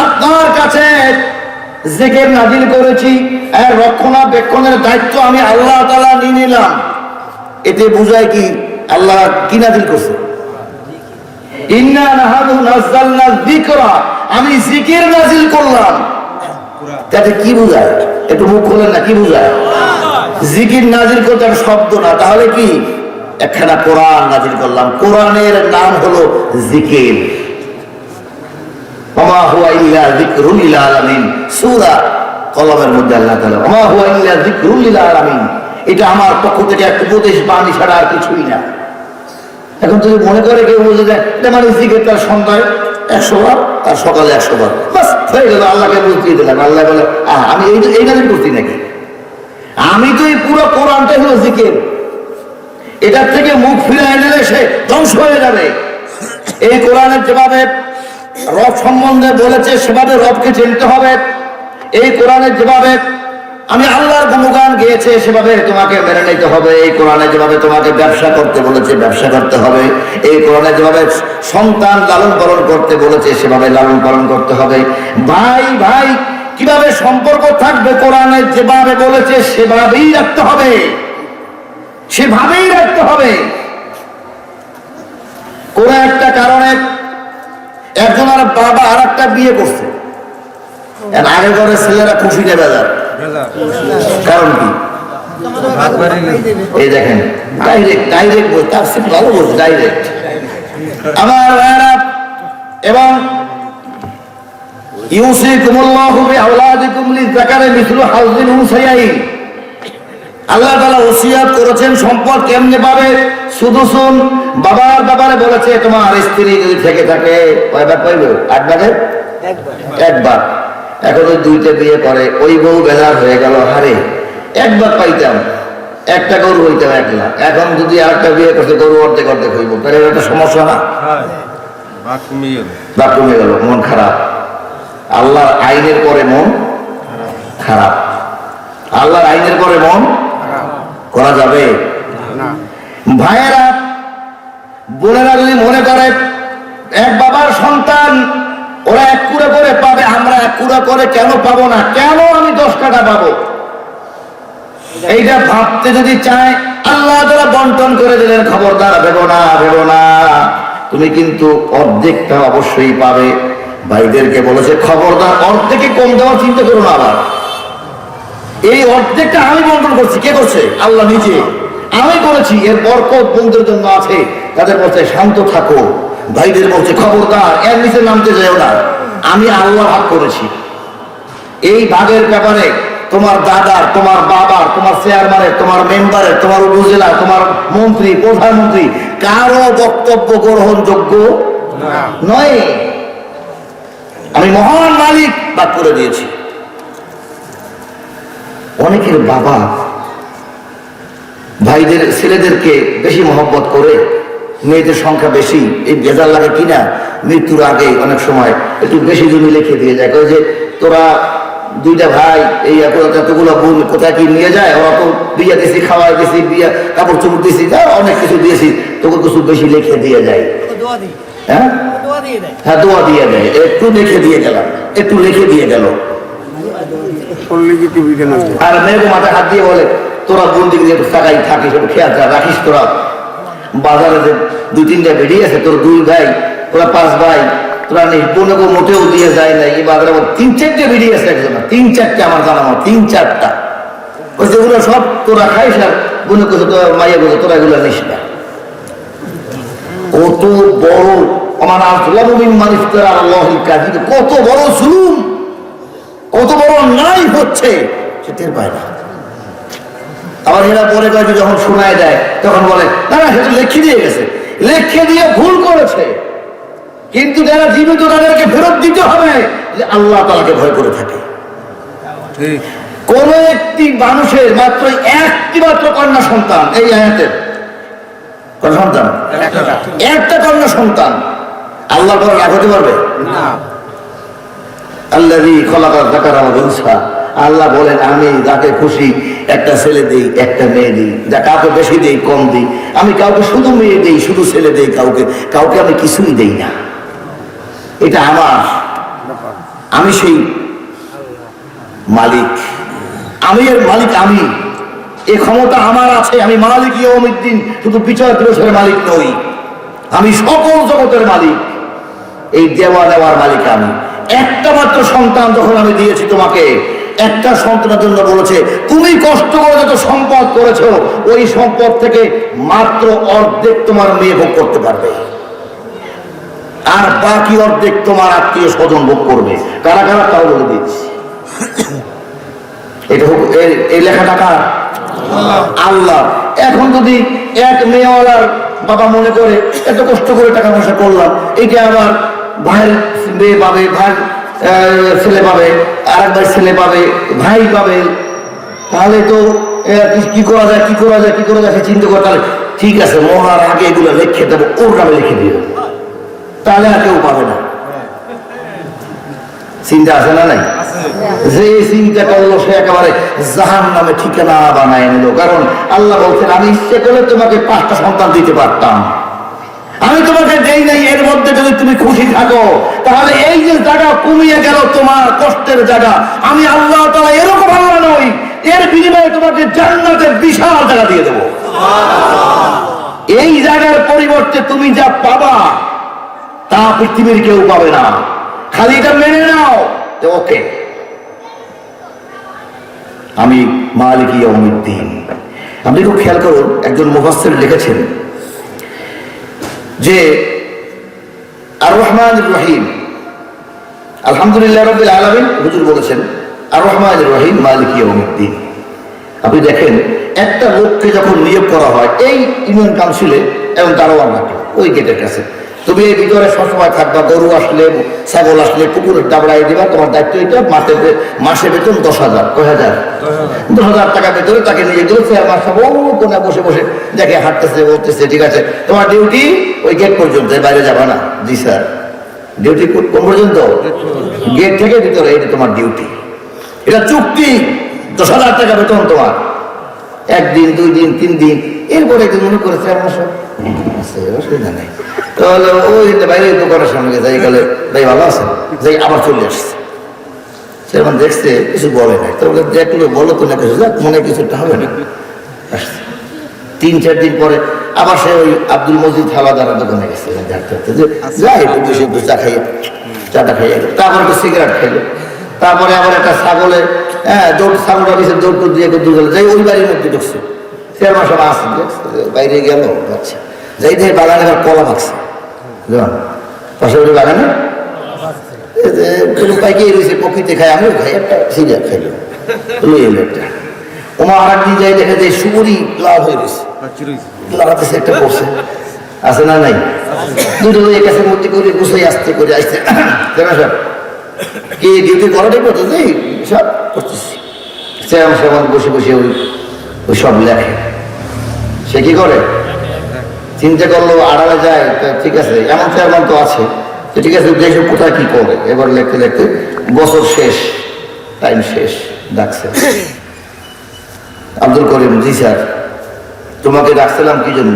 আপনার কাছে জিকির নাজিল করেছি, এর রক্ষণাবেক্ষণের দায়িত্ব আমি আল্লাহ তাআলা নিয়ে নিলাম। এতে বোঝায় কি আল্লাহ কি নাজিল করছে? ইন্না নাহনু নাযালনা যিকরা, আমি জিকির নাজিল করলাম। তাতে কি বোঝায়? একটু মুখ খোলেন না, কি বোঝায়? জিকির নাজিল করতে শব্দ না, তাহলে কি? একখানা কোরআন নাজিল করলাম, কোরআনের নাম হলো জিকির। ওমা হুয়া ইল্লা যিকরুল লিল আলামিন, সূরা কলমের মধ্যে আল্লাহ তাআলা ওমা হুয়া ইল্লা যিকরুল লিল আলামিন, এটা আমার পক্ষ থেকে এক উপদেশ বাণী ছাড়া আর কিছুই না। এখন যদি মনে করে কেউ বুঝে যায় এটা মানে জিকির, তার সন্ধ্যায় 100 বার আর সকালে 100 বার, বাস হয়ে গেল, আল্লাহকে বুঝিয়ে দিলাম। আল্লাহ বলে আমি এই নাজিল করছি নাকি? আমি তো এই পুরো কোরআনটাই হলো জিকির। এটার থেকে মুখ ফিরিয়ে নিলে সে ধ্বংস হয়ে যাবে। এই কোরআনের যেভাবে রব সম্বন্ধে বলেছে সেভাবে রবকে চিনতে হবে। এই কোরআনের যেভাবে আমি আল্লাহর গুণগান গেয়েছে সেভাবে তোমাকে মেনে নিতে হবে। এই কোরআনে যেভাবে তোমাকে ব্যবসা করতে বলেছে ব্যবসা করতে হবে। এই কোরআনে যেভাবে সন্তান লালন পালন করতে বলেছে সেভাবে লালন পালন করতে হবে। ভাই ভাই কিভাবে সম্পর্ক থাকবে কোরআনে যেভাবে বলেছে সেভাবেই রাখতে হবে, সেভাবেই রাখতে হবে। কোন একটা কারণে একজন আর বাবা আর একটা বিয়ে করছে, আগে ঘরের ছেলেরা খুশি নেবে যার কারণ কি? এই দেখেন ডাইরেক্ট ডাইরেক্ট বই তার সে ভালো বলছে ডাইরেক্ট। আমার ভাইরা এবং ইউসিকুমুল্লাহু বিআওলাদিকুম লিযাকারি মিসলু হাযযিল উনসায়াইন, আল্লাহ তাআলা ওসিয়ত করেছেন সম্পদ কেমনে পাবে। শুধু শুন, বাবার ব্যাপারে বলেছে তোমার স্ত্রী যদি থেকে থাকে কয়বার পাইবে? 8 বারে একবার। এখন ওই 2টা বিয়ে করে, ওই বউ বেজার হয়ে গেল, হারে একবার পাইতাম একটা গরু হইতাম 1 লাখ, এখন যদি আরেকটা বিয়ে করছে গরু অর্ধেক অর্ধেক হইব, তাহলে একটা সমস্যা না? বাক কমে গেল, মন খারাপ। আল্লাহর আইনের পরে মন খারাপ, আল্লাহর আইনের পরে মন করা যাবে না। ভাইয়েরা বোনেরা যদি মনে করে এক বাবার সন্তান ওরা 1 কুড়া করে পাবে, আমরা 1 কুড়া করে কেন পাবো না? কেন আমি 10 কাঠা পাবো? এইটা ভাবতে যদি চায় আল্লাহ তাআলা বন্টন করে দিলেন, খবরদার ভেবো না, ভেবো না, তুমি কিন্তু অর্ধেকটা অবশ্যই পাবে। ভাইদেরকে বলেছে খবরদার অর্ধেকে কম দেওয়ার চিন্তা করো না। আবার এই অর্ধেকটা আমি বন্টন করছি, কে করছে? আল্লাহ নিজে, আমি করেছি। এর বরকত বন্ধুদের জন্য আছে, তাদের বলছে শান্ত থাকো। ভাইদের বলছে খবরদার এর নিচে নামতে যাও না, আমি আল্লাহ ভাগ করেছি। এই ভাগের ব্যাপারে তোমার দাদার, তোমার বাবার, তোমার চেয়ারম্যানের, তোমার মেম্বারের, তোমার উপজেলা, তোমার মন্ত্রী, প্রধানমন্ত্রী কারো বক্তব্য গ্রহণযোগ্য নয়। আমি মহান মালিক ভাগ করে দিয়েছি। অনেকের বাবা ভাইদের ছেলেদেরকে বেশি মহব্বত করে, মেয়েদের সংখ্যা বেশি, এই বেজার লাগে কিনা মৃত্যুর আগে অনেক সময় একটু বেশি জমি লিখে দিয়ে যায়, যে তোরা 2টা ভাই এই এতগুলো বোন কোথায় কি নিয়ে যায়, ওরা তো বিয়ে দিছি, খাওয়াই দিছি, বিয়ে কাপড় চুপড় দিছি, অনেক কিছু দিয়েছি, তোকে কিছু বেশি লিখে দিয়ে যায়। হ্যাঁ হ্যাঁ, দোয়া দিয়ে দেয়, একটু লিখে দিয়ে গেলাম, একটু লিখে দিয়ে গেল। আর মেয়েকে মাথায় হাত দিয়ে বলে তোরা বোন দিকে একটু টাকাই থাকিস, একটু খেয়াল রাখিস, তোরা বাজারে যে 2-3টা বেরিয়ে আছে, তোর 2 ভাই, তোরা 5 ভাই, তোরা নেই, বোনকে মোটেও দিয়ে যায় না। এই বাজারে 3-4টা বেরিয়ে আছে, একজন 3-4টা আমার জানা আমার 3-4টা, যেগুলো সব তোরা খাইস আর বোনে কোথাও তোর মাইয়া বলে তোরা এগুলো নিস না। কত বড় আমার কত বড় জুলুম, কত বড় নাই হচ্ছে সে টের পায় না। আবার এরা পরে কয়েছে যখন শোনায় দেয় তখন বলে না না, সেটা লেখে দিয়ে গেছে, লেখে দিয়ে ভুল করেছে। কিন্তু যারা জীবিত তাদেরকে ফেরত দিতে হবে, যে আল্লাহ তাআলাকে ভয় করে থাকে। কোন একটি মানুষের মাত্র একটি মাত্র কন্যা সন্তান, এই আয়াতের কন্যা সন্তান, একটা কন্যা সন্তান, আল্লাহ করে রাখ হতে পারবে না। আল্লাযী খালাকাল যাকারা ওয়াল উনসা, আল্লাহ বলেন আমি যাকে খুশি একটা ছেলে দেই, একটা মেয়ে দিই, যা কাউকে বেশি দেই, কম দিই। আমি কাউকে শুধু মেয়ে দেই, শুধু ছেলে দেই, কাউকে কাউকে আমি কিছুই দেই না। এটা আমার, আমি সেই মালিক, আমি এর মালিক, আমি এই ক্ষমতা আমার আছে। আমি মালিক ইয়াউমিদ্দিন, শুধু বিচার দিবসের মালিক নই, আমি সকল জগতের মালিক। এই দেওয়া নেওয়ার মালিক আমি। একটা মাত্র সন্তান যখন আমি দিয়েছি তোমাকে, একটা সন্তানের জন্য বলেছে তুমি কষ্ট করে যত সম্পদ করেছো, ওই সম্পদ থেকে মাত্র অর্ধেক তোমার মেয়ে ভোগ করতে পারবে, আর বাকি অর্ধেক তোমার আত্মীয় স্বজন ভোগ করবে। কারা কারা তাও বলে দিচ্ছি। এটা এই লেখাটা কার? আল্লাহ। এখন যদি এক মেয়েওয়ালার বাবা মনে করে এত কষ্ট করে টাকা পয়সা করলাম, এইটা আমার ভাইয়ের মেয়ে পাবে, ভাইয়ের ছেলে পাবে, আরেক ভাই ছেলে পাবে, ভাই পাবে, তাহলে তো কি করা যায়, কি করা যায়, কি করা যায় সে চিন্তা করে, তাহলে ঠিক আছে মহার আগে এগুলো লিখে দেবো, ওর নামে লিখে দিয়ে দেবো, তাহলে আর কেউ পাবে না। চিন্তা আছে না নাই? যে চিন্তা করলো সে একেবারে জাহান্নামে ঠিকানা বানায় নিল। কারণ আল্লাহ বলছেন আমি ইচ্ছে করলে তোমাকে 5টা সন্তান দিতে পারতাম, আমি তোমাকে দেই নাই। এর মধ্যে যদি তুমি খুশি থাকো তাহলে এই যে জায়গা কমিয়ে গেল তোমার কষ্টের জায়গা, আমি আল্লাহ তাআলা এরকম আল্লাহ নই, এর বিনিময়ে তোমাকে জান্নাতের বিশাল জায়গা দিয়ে দেবো। এই জায়গার পরিবর্তে তুমি যা পাবা তা পৃথিবীর কেউ পাবে না। খালি এটা মেনে নাও যে ওকে আমি মালিক ইয়াউমিদ্দিন। আপনি খুব খেয়াল করুন, একজন মুফাসসির লিখেছেন যে আর রহমানির রহিম, আলহামদুলিল্লাহ রাব্বিল আলামিন, হুজুর বলেছেন আর রহমানির রহিম মালিক ইয়াউমিদ্দিন। আপনি দেখেন একটা লোককে যখন নিয়োগ করা হয় এই ইউনিয়ন কাউন্সিলে এবং দারোয়ান রাখে ওই গেটের কাছে, তুমি এই ভিতরে সবসময় থাকবা, গরু আসলে ছাগল আসলে কুকুরের ডাবড়াই দিবা, তোমার দায়িত্ব এটা। মাসে বেতন 10,000, কয় হাজার? 10,000 টাকা বেতনে তাকে নিয়ে গেল। চেয়ারম্যান সাহেব ও কোনে বসে বসে দেখে হাঁটতেছে, বলতেছে ঠিক আছে তোমার ডিউটি ওই গেট পর্যন্ত, বাইরে যাবা না। জি স্যার। ডিউটি কোন পর্যন্ত? গেট থেকে ভিতরে, এটা তোমার ডিউটি, এটা চুক্তি। 10,000 টাকা বেতন তোমার, 1 দিন 2 দিন 3 দিন। এরপরে একদিন মনে করে চেয়ারম্যান সাহেব অসুবিধা নেই, তাহলে ওই বাইরে দোকানের সামনে যাই গেলে ভাই ভালো আছেন, যাই আবার চলে আসছে। চেয়ারম্যান দেখছে কিছু বলে নাই, তো বলে দেখলো বলো তো না কিছু, যাক মনে কিছুটা হবে না। আসছে 3-4 দিন পরে আবার সে ওই আব্দুল মজিদ হাওলাদারের দোকানে গেছে, যাই একটু চা খাইয়ে চাটা খাইয়ে, তারপর একটু সিগারেট খাইলো। তারপরে আবার একটা ছাগলে ছাগলটা দিয়েছে দৌড় দিয়ে দুধ যাই ওই বাড়ির মধ্যে ঢুকছে। চেয়ারম্যান সব আসছে, বাইরে গেল, আচ্ছা যাই দেখে বাগানে আবার কলা পাকছে, পাশাপাশি বাগানে পাইকে রয়েছে, প্রকৃতি খাই, আমিও খাই, একটা সিগারেট খাইল একটা। ওমা আর একদিন যাই দেখে যে সুপুরি লাল হয়ে রয়েছে, লাগাতেছে একটা পড়ছে, আছে না নাই? দুটো ওই কাছে মূর্তি করে গুছাই আসতে করে আসতে, সব কি ডিউটি করাটাই করতে যাই সব করতেছি। চেয়ারম্যান সাহেব বসে বসে ওই সব লেখে। সে কি করে চিন্তা করলো আড়ালে যায়, ঠিক আছে এমন চেয়ারম্যান তো আছে, ঠিক আছে দেশ কোথায় কি করে। এবার লিখতে লিখতে বছর শেষ, টাইম শেষ, ডাকছে আব্দুল করিম, জি স্যার তোমাকে ডাকছিলাম কি জন্য?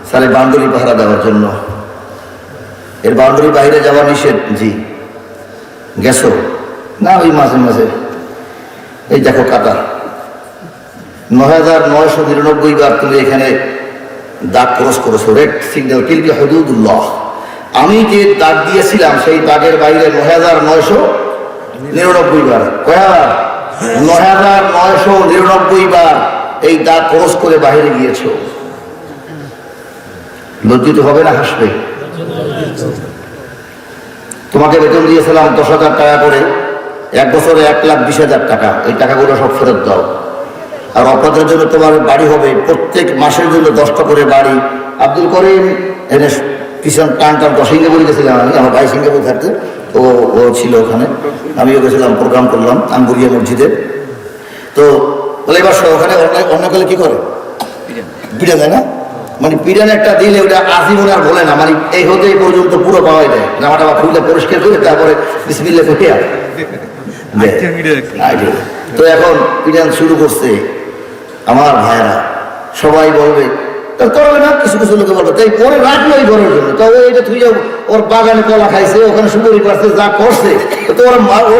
স্যার বাউন্ডারি পাহারা দেওয়ার জন্য। এর বাউন্ডারি বাইরে যাওয়া নিষেধ। জি। গেছো? না ওই মাঝে মাঝে। এই দেখো কাটা 9,999 বার তুমি এখানে দাগ ক্রস করেছো, রেড সিগন্যাল, কিলকে হুদুদুল্লাহ। আমি যে দাগ দিয়েছিলাম সেই দাগের বাইরে 9,999 বার, কয়বার? 9,999 বার এই দাগ ক্রস করে বাইরে গিয়েছো। লজ্জিত হবে না হাসবে? তোমাকে বেতন দিয়েছিলাম 10,000 টাকা করে, 1 বছরে 1,20,000 টাকা। এই টাকাগুলো সব ফেরত দাও। আর অপরাধের জন্য তোমার বাড়ি হবে প্রত্যেক মাসের জন্য 10টা করে বাড়ি। আব্দুল করিম এনে পিছন টান সিঙ্গাপুরে বলে গেছিলাম আমি, আমার ভাই সিঙ্গাপুর থাকতে, ও ছিল ওখানে, আমিও গেছিলাম, প্রোগ্রাম করলাম আঙ্গুরিয়া মসজিদে। তো বলে এবার ওখানে অন্য কালে কি করে পিড়া দেয় না, মানে পিড়ান একটা দিলে ওটা আজীবন আর বলে না, মানে এই হতে এই পর্যন্ত পুরো পাওয়াই দেয়। জামাটা বা খুলতে পরিষ্কার করে তারপরে বিসমিল্লাহ করে তো এখন পিড়ান শুরু করছে। আমার ভাইয়েরা সবাই বলবে করবে না, কিছু কিছু লোকে বলবে তাই পরে রাখলো এই ঘরের জন্য। তো এটা তুই ওর বাগানে কলা খাইছে, ওখানে সুপুরি করছে, যা করছে তো ওর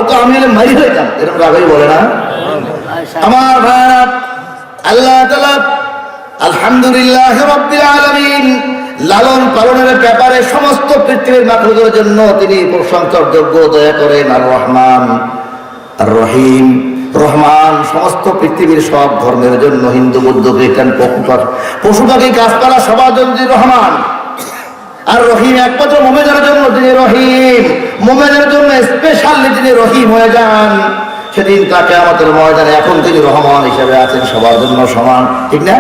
তো আমি মারি হইতাম, এরকম রাগাই বলে না। আমার ভাইয়েরা আল্লাহ তাআলা আলহামদুলিল্লাহ রাব্বিল আলামিন লালন পালনের ব্যাপারে সমস্ত পৃথিবীর মাখলুকের জন্য তিনি প্রশংসার যোগ্য, দয়া করেন। আর রহমান আর রহিম, রহমান সমস্ত পৃথিবীর সব ধর্মের জন্য, হিন্দু বৌদ্ধ খ্রিস্টান পশু পাখি গাছপালা সবার জন্য তিনি রহমান। আর রহিম একমাত্র মুমিনের জন্য তিনি রহিম, মুমিনের জন্য স্পেশালি তিনি রহিম হয়ে যান। সেদিন তাকে আমাদের ময়দানে এখন তিনি রহমান হিসেবে আছেন, সবার জন্য সমান, ঠিক না?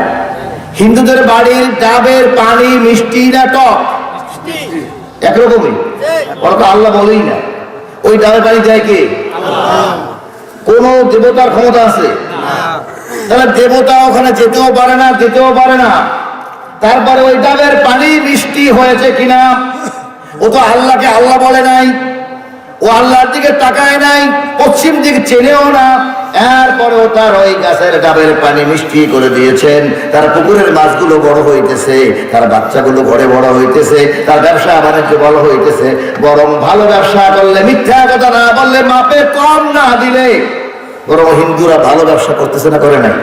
হিন্দুদের বাড়ির ডাবের পানি মিষ্টি না টক? একরকমই। ওরা তো আল্লাহ বলেই না। ওই ডাবের পানি দেয় কে? কোন দেবতার ক্ষমতা আছে? তাহলে দেবতা ওখানে যেতেও পারে না, যেতেও পারে না। তারপরে ওই ডাবের পানি মিষ্টি হয়েছে কিনা ও তো আল্লাহকে আল্লাহ বলে নাই। ও আল্লাহর দিকে তাকায় নাই, পশ্চিম দিকে চেনেও না। এরপরেও তার ওই গাছের ডাবের পানি মিষ্টি করে দিয়েছেন, তার পুকুরের মাছগুলো বড় হইতেছে, তার বাচ্চাগুলো ঘরে বড় হইতেছে, তার ব্যবসা বাণিজ্য বড় হইতেছে। বরং ভালো ব্যবসা করলে, মিথ্যা কথা না বললে, মাপে কম না দিলে, বরং হিন্দুরা ভালো ব্যবসা করতেছে না, করে নাই?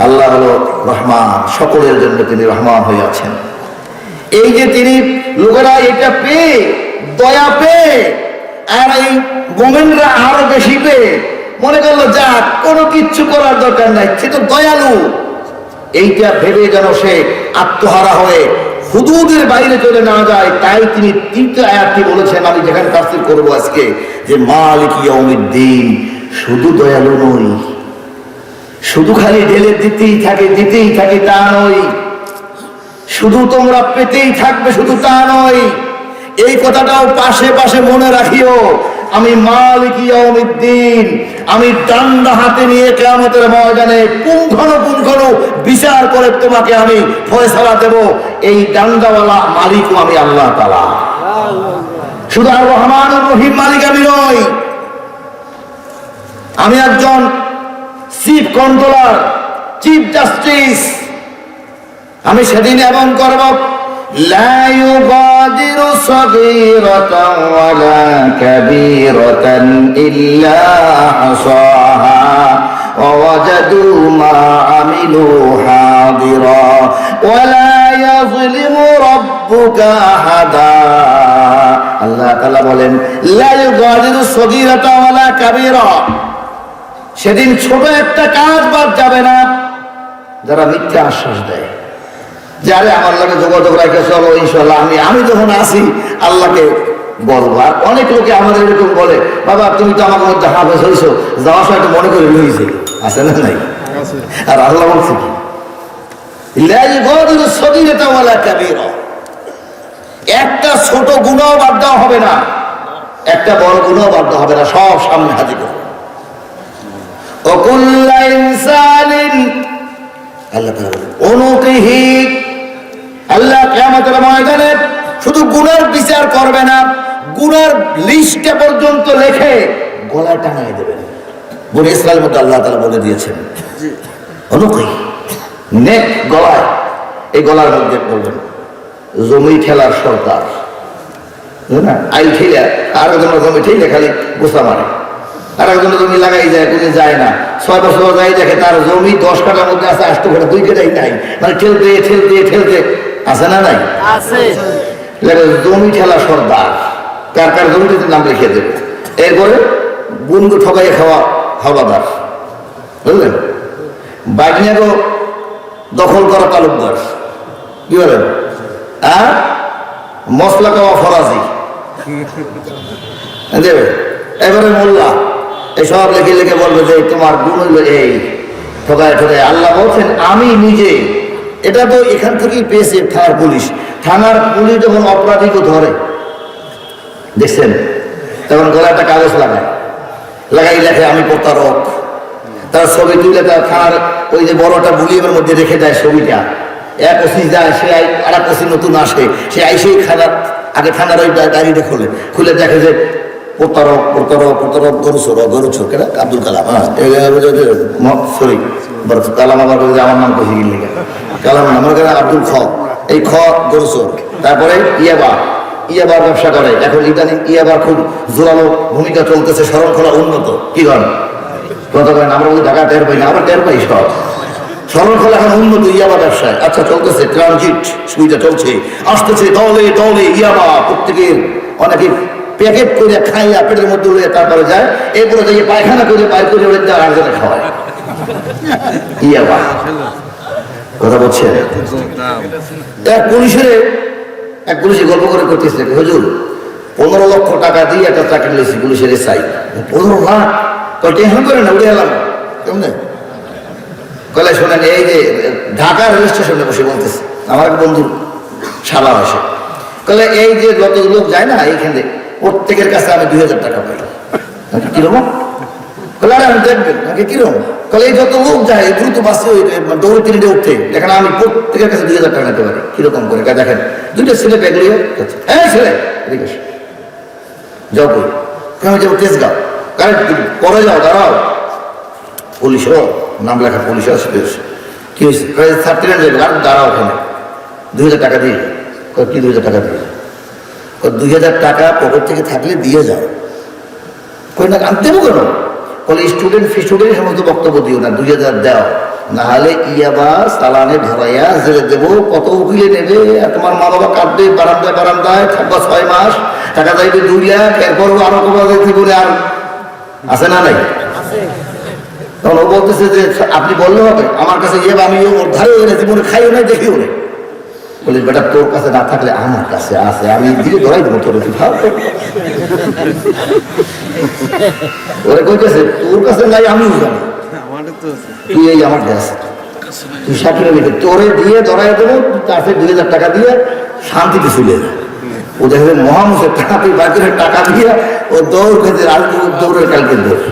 আল্লাহ হলো রহমান, সকলের জন্য তিনি রহমান হয়ে আছেন। এই যে তিনি, লোকেরা এটা পেয়ে, দয়া পেয়ে, আর এই মোমেনরা আরো বেশি পেয়ে মনে করলো যাক কোনো কিচ্ছু করার দরকার নাই, সে তো দয়ালু। এইটা ভেবে যেন সে আত্মহারা হয়ে হুদুদের বাইরে চলে না যায়, তাই তিনি তৃতীয় আয়াতটি বলেছেন, আমি যেখানে তাফসীর করবো আজকে, যে মালিক ইয়াউমিদ্দিন, শুধু দয়ালু নই, শুধু খালি ঢেলে দিতেই থাকে তা নয়, শুধু তোমরা পেতেই থাকবে শুধু তা নয়, এই কথাটাও পাশে পাশে মনে রাখিও। আমি মালিক ইয়াউমিদ্দিন, আমি ডান্ডা হাতে নিয়ে কিয়ামতের ময়দানে পুঙ্খানুপুঙ্খানু বিচার করে তোমাকে আমি ফয়সালা দেব। এই ডান্ডাওয়ালা মালিকও আমি আল্লাহ তাআলা। শুধু আর রহমান রহিম মালিক আমি নই, আমি একজন চিফ কন্ট্রোলার, চিফ জাস্টিস। আমি সেদিন এমন করব, লা ইউগাদিরু সাগীরাতান ওয়ালা কাবীরাতান ইল্লা আসাহা ওয়া ওয়াজাদু মা আমিলু হাদিরা ওয়া লা ইয়াযলিমু রাব্বুকা আহাদা। আল্লাহ তাআলা বলেন, লা ইউগাদিরু সাগীরাতান ওয়ালা কাবীরা, সেদিন ছোট একটা কাজ বাদ যাবে না। যারা মিথ্যা আশ্বাস দেয়, যারে আমার লাগে যোগাযোগ রাখে, চলো ইনশাল্লাহ আমি যখন আসি আল্লাহকে বলবো। আর অনেক লোকে আমাদের এরকম বলে, বাবা তুমি তো আমার মধ্যে হাফেজ হয়েছো, যাওয়ার সময় একটু মনে করে লইছে, আছে না নাই? আর আল্লাহ বলছে কি, একটা ছোট গুনাহ বাদ দেওয়া হবে না, একটা বড় গুনাহ বাদ দেওয়া হবে না, সব সামনে হাজির করবে। আল্লাহ কিয়ামতের ময়দানে শুধু গুনার বিচার করবে না, গুনার লিস্টে পর্যন্ত লিখে গলায় টাঙিয়ে দেবেন। বনি ইসরাইলের মধ্যে আল্লাহ তাআলা বলে দিয়েছেন, অনুকূল নেক গলায়, এই গলার মধ্যে বলবেন জমি ঠেলার সরকার, আইল ঠেলে আর জমি ঠেলে খালি গোসা মারে, আর একজন জমি লাগাই যায়, কোনো যায় না, 6 বছর যাই দেখে তার জমি 10 কাঠার মধ্যে আছে, 8 কাঠা 2 কাঠাই নাই, মানে ঠেলতে আছে না নাই? আছে। জমি ঠেলা সর্দার, কার কার জমিতে নাম লিখে দেবে। এরপরে বন্ধু ঠকাই খাওয়া হাওলাদার, বুঝলেন? বাগনিয়ারও দখল করা তালুকদার, কি বলেন? আর মশলা খাওয়া ফরাজি দেবে। এবারে মোল্লা এসব লিখে বলবে যে তোমার গুণ হইল এই, ঠকায়। আল্লাহ বলছেন আমি নিজে, এটা তো এখান থেকেই পেয়েছে থানার পুলিশ যখন অপরাধীকে ধরে, দেখছেন তখন গলায় একটা কাগজ লাগাই লেখে আমি প্রতারক। তার ছবি তুলে তার থানার ওই যে বড়টা বুলিয়ের মধ্যে রেখে দেয় ছবিটা, এক ওসি যায়, সে আর এক ওসি নতুন আসে, সে আইসেই আগে থানার ওই ডায়েরিটা খুলে দেখে যে প্রতারক গরুচোর কেনা আব্দুল কালাম, সরি কালাম, আবার আমার নাম কহি লিখে কালাম নাম আব্দুল এই গরুচোর। তারপরে ইয়াবার ব্যবসা করে, এখন ইদানিং ইয়াবার খুব জোরালো ভূমিকা চলতেছে, শরণখোলা উন্নত, কি করেন কথা করেন, আমরা বলি ঢাকা টের পাই না, আমরা টের পাই সব। শরণখোলা এখন উন্নত ইয়াবা ব্যবসায়, আচ্ছা চলতেছে, ট্রানজিট সুবিধা চলছে, আসতেছে দলে ইয়াবা, প্রত্যেকের অনেকে প্যাকেট করে খাইয়া পেটের মধ্যে উড়ে তারপরে যায়, এরপরে যাই পায়খানা করে বাইর করে উড়ে যায়, আরেকজনে খাওয়ায় ইয়াবা। কথা বলছে এক পুলিশে গল্প করে করতেছে, হুজুর 15 লক্ষ টাকা দিয়ে একটা চাকরি নিয়েছি পুলিশের চাই, 15 লাখ টেনশন করে না, উড়ে এলাম কেমনে? কলে শোনেন, এই যে ঢাকা রেল স্টেশনে বসে বলতেছে, আমার এক বন্ধুর শালা আসে, কলে এই যে যত লোক যায় না এইখানে, প্রত্যেকের কাছে আমি 2000 টাকা পাই। কিরকম? কলে আমি দেখবেন নাকি কিরকম? কলে এই যত লোক যায় দ্রুত বাসে দৌড়ে তিনটে উঠতে, এখানে আমি প্রত্যেকের কাছে 2000 টাকা নিতে পারি। কিরকম করে দেখেন, 2টা ছেলে ব্যাগ লিয়ে, এই ছেলে এদিকে যাও কই কেন যাবো তেজগাঁও কারেন্ট পরে যাও দাঁড়াও পুলিশও নাম লেখা পুলিশ আসবে কি হয়েছে সার্টিফিকেট যাবে আর দাঁড়াও ওখানে 2000 টাকা দিয়ে কি 2000 টাকা দিয়ে 2000 টাকা পকেট থেকে থাকলে দিয়ে যাও কই না আনতে দেবো কেন বলে স্টুডেন্ট সমস্ত বক্তব্য দিও না 2000 দাও না হলে ইয়াবা চালানে ধরাইয়া জেলে দেবো কত উকিলে নেবে আর তোমার মা বাবা কাটবে বারান্দায় থাকবা 6 মাস টাকা যাইবে 2 লাখ এরপরও আরো কমাতে বলে আর আছে না নাই তখন ও বলতেছে যে আপনি বললে হবে আমার কাছে ইয়াবা আমি ওর ধারে জীবনে খাইও নাই দেখিও নাই বলি বেটা তোর কাছে না থাকলে আমার কাছে আছে আমি দিকে ধরাই দেবো তোর ওরা কইতেছে তোর কাছে নাই আমিও জানি তুই এই আমার কাছে তুই সাকিরে নিতে তোরে দিয়ে ধরাই দেবো তারপরে 2000 টাকা দিয়ে শান্তিতে চলে যা ও দেখবে মহামুখের টাকা তুই বাজারের টাকা দিয়ে ও দৌড় খেতে দৌড়ের কালকে দৌড়